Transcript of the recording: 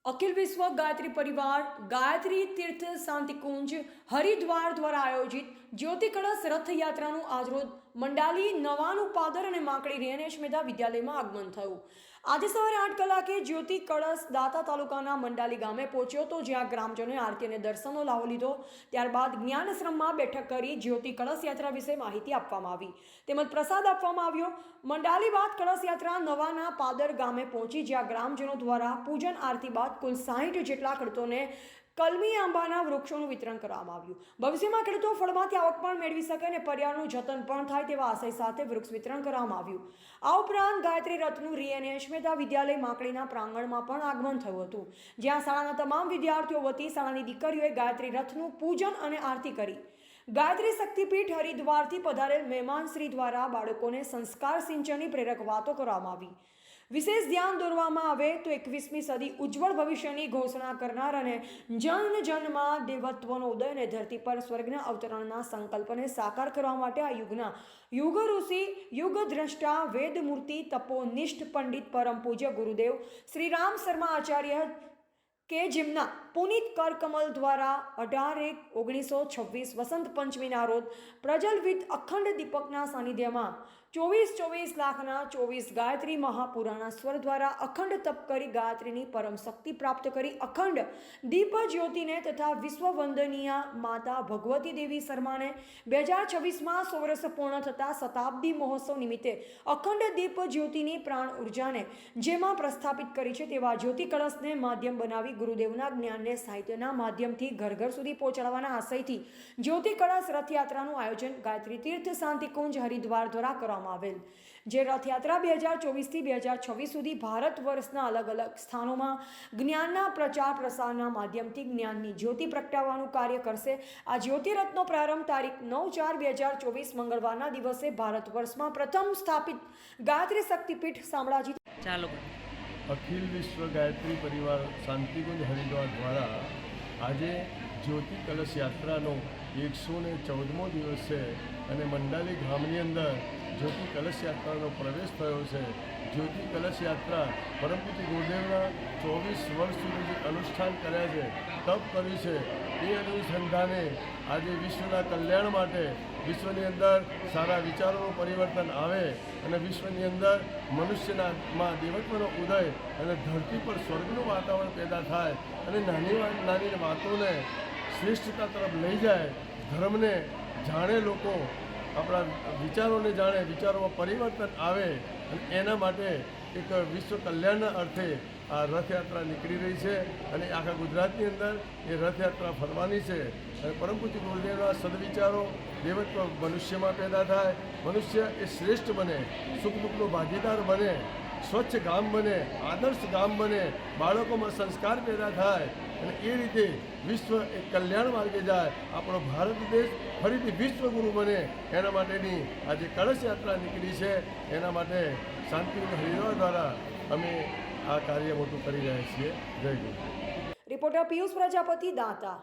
અખિલ વિશ્વ ગાયત્રી પરિવાર ગાયત્રી તીર્થ શાંતિકુંજ હરિદ્વાર દ્વારા આયોજિત જ્યોતિ કળશ રથયાત્રાનું આજરોજ મંડાલી નવાનું પાદર અને માકડી રેનેશ મેધા વિદ્યાલયમાં આગમન થયું। આજે સવારે 8 કલાકે જ્યોતિ કળશ દાતા તાલુકાના મંડાલી ગામે પહોંચ્યો તો જ્યાં ગ્રામજનોએ આરતી અને દર્શનનો લાવો લીધો। ત્યારબાદ જ્ઞાનાશ્રમમાં બેઠક કરી જ્યોતિ કળશ યાત્રા વિશે માહિતી આપવામાં આવી તેમજ પ્રસાદ આપવામાં આવ્યો। મંડાલી બાદ કળશ યાત્રા નવાના પાદર ગામે પહોંચી જ્યાં ગ્રામજનો દ્વારા પૂજન આરતી બાદ કુલ 60 જેટલા ખેડૂતોને કલમી આંબાના વૃક્ષોનું વિતરણ કરવામાં આવ્યું। ભવિષ્યમાં ખેડૂતો ફળમાંથી આવક પણ મેળવી શકે અને પર્યાવરણનું જતન પણ થાય તેવા આશય સાથે વૃક્ષ વિતરણ કરવામાં આવ્યું। આ ઉપરાંત ગાયત્રી રથનું રીએનએચ મેધા વિદ્યાલય માકડીના પ્રાંગણમાં પણ આગમન થયું હતું જ્યાં શાળાના તમામ વિદ્યાર્થીઓ વતી શાળાની દીકરીઓએ ગાયત્રી રથનું પૂજન અને આરતી કરી। ગાયત્રી શક્તિપીઠ હરિદ્વારથી પધારેલ મહેમાન શ્રી દ્વારા બાળકોને સંસ્કાર સિંચનની પ્રેરક વાતો કરવામાં આવી। વિશેષ ધ્યાન દોરવામાં આવે તો 21મી સદી ઉજ્જવળ ભવિષ્યની ઘોષણા કરનાર અને જન જનમાં દેવત્વનો ઉદય અને ધરતી પર સ્વર્ગના અવતરણના સંકલ્પને સાકાર કરવા માટે આ યુગના યુગ ઋષિ યુગ દ્રષ્ટા વેદમૂર્તિ તપોનિષ્ઠ પંડિત પરમ પૂજ્ય ગુરુદેવ શ્રી રામ શર્મા આચાર્ય કે જેમના પુનિત કરકમલ દ્વારા 18/1/1926 વસંત પંચમીના રોજ પ્રજ્વલિત અખંડ દીપકના સાનિધ્યમાં 24 લાખના 24 ગાયત્રી મહાપુરાના સ્વર દ્વારા અખંડ તપ કરી ગાયત્રીની પરમ શક્તિ પ્રાપ્ત કરી અખંડ દીપ જ્યોતિને તથા વિશ્વ વંદનીય માતા ભગવતી દેવી શર્માને 2026માં 100 વર્ષ પૂર્ણ થતા શતાબ્દી મહોત્સવ નિમિત્તે અખંડ દીપ જ્યોતિની પ્રાણ ઉર્જાને જેમાં પ્રસ્થાપિત કરી છે તેવા જ્યોતિ કળશને માધ્યમ બનાવી ગુરુદેવના જ્ઞાનને સાહિત્યના માધ્યમથી ઘર ઘર સુધી પહોંચાડવાના આશયથી જ્યોતિ કળશ રથયાત્રાનું આયોજન ગાયત્રી તીર્થ શાંતિકુંજ હરિદ્વાર દ્વારા કરવામાં આવેલ। જે રથયાત્રા 2024થી 2026 સુધી ભારત વર્ષના અલગ અલગ સ્થાનોમાં જ્ઞાનના પ્રચાર પ્રસારના માધ્યમથી જ્ઞાનની જ્યોતિ પ્રગટાવવાનું કાર્ય કરશે। આ જ્યોતિ રથનો પ્રારંભ તારીખ 9/4/2024 મંગળવારના દિવસે ભારત વર્ષમાં પ્રથમ સ્થાપિત ગાયત્રી શક્તિપીઠ શામળાજી ચાલો અખિલ વિશ્વ ગાયત્રી પરિવાર શાંતિકુંજ હરિદ્વાર દ્વારા આજે જ્યોતિ કલશ યાત્રાનો 114મો દિવસ છે અને મંડાલી ગામની અંદર જ્યોતિ કલશ યાત્રાનો પ્રવેશ થયો છે। જ્યોતિ કલશ યાત્રા પરમ પૂજ્ય ગુરુદેવના 24 વર્ષ સુધી જે અનુષ્ઠાન કર્યા છે તપ કર્યું છે એ અનુસંધાને આજે વિશ્વના કલ્યાણ માટે વિશ્વની અંદર સારા વિચારોનું પરિવર્તન આવે અને વિશ્વની અંદર મનુષ્યમાં દેવત્વનો ઉદય અને ધરતી પર સ્વર્ગનું વાતાવરણ પેદા થાય અને નાની વાતોને શ્રેષ્ઠતા તરફ લઈ જાય, ધર્મને જાણે, લોકો આપણા વિચારોને જાણે, વિચારોમાં પરિવર્તન આવે અને એના માટે એક વિશ્વ કલ્યાણના અર્થે આ રથયાત્રા નીકળી રહી છે અને આખા ગુજરાતની અંદર એ રથયાત્રા ફરવાની છે અને પરમ પૂજ્ય ગુરુદેવના સદવિચારો દેવત્વ મનુષ્યમાં પેદા થાય, મનુષ્ય એ શ્રેષ્ઠ બને, સુખ દુઃખનો ભાગીદાર બને, સ્વચ્છ ગામ બને, આદર્શ ગામ બને, બાળકોમાં સંસ્કાર પેદા થાય અને એ રીતે વિશ્વ એક કલ્યાણ માર્ગે જાય, આપણો ભારત દેશ ફરીથી વિશ્વગુરુ બને એના માટેની આજે કળશ યાત્રા નીકળી છે। એના માટે શાંતિકુંજ હરિદ્વાર દ્વારા અમે આ કાર્ય મોટું કરી રહ્યા છીએ। જય ગુરુ। રિપોર્ટર પિયુષ પ્રજાપતિ દાંતા।